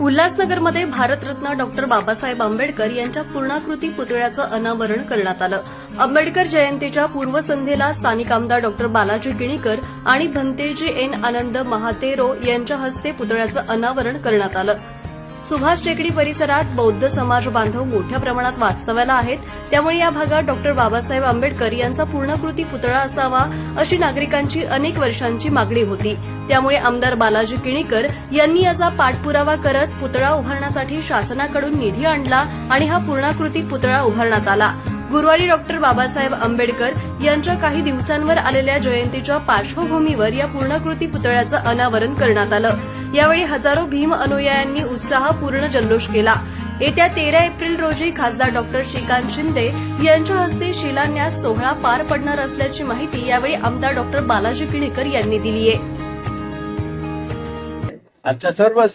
उल्हासनगरमध्ये भारतरत्न डॉक्टर बाबासाहेब आंबेडकर यांच्या पूर्णाकृती पुतळ्याचं अनावरण करण्यात आलं। आंबेडकर जयंतीच्या पूर्वसंध्येला स्थानिक आमदार डॉक्टर बालाजी किणीकर आणि भंतेजी एन आनंद महातेरो यांच्या हस्ते पुतळ्याचं अनावरण करण्यात आलं। सुभाष टेकडी परिसरात बौद्ध समाज बांधव मोठ्या प्रमाणात वास्तव्याला आहेत, त्यामुळे या भागात डॉक्टर बाबासाहेब आंबेडकर यांचा पूर्णाकृती पुतळा असावा अशी नागरिकांची अनेक वर्षांची मागणी होती। त्यामुळे आमदार बालाजी किणीकर यांनी याचा पाठपुरावा करत पुतळा उभारण्यासाठी शासनाकडून निधी आणला आणि हा पूर्णाकृती पुतळा उभारण्यात आला। गुरुवारी डॉक्टर बाबासाहेब आंबेडकर यांच्या काही दिवसांवर आलेल्या जयंतीच्या पार्श्वभूमीवर या पूर्णाकृती पुतळ्याचं अनावरण करण्यात आलं। यावेळी हजारो भीम अनुयायांनी उत्साहपूर्ण जल्लोष केला। येत्या 13 एप्रिल रोजी खासदार डॉक्टर श्रीकांत शिंदे यांच्या हस्ते शिलान्यास सोहळा पार पडणार असल्याची माहिती यावेळी आमदार डॉक्टर बालाजी किणीकर यांनी दिली आहे। आमच्या सर्व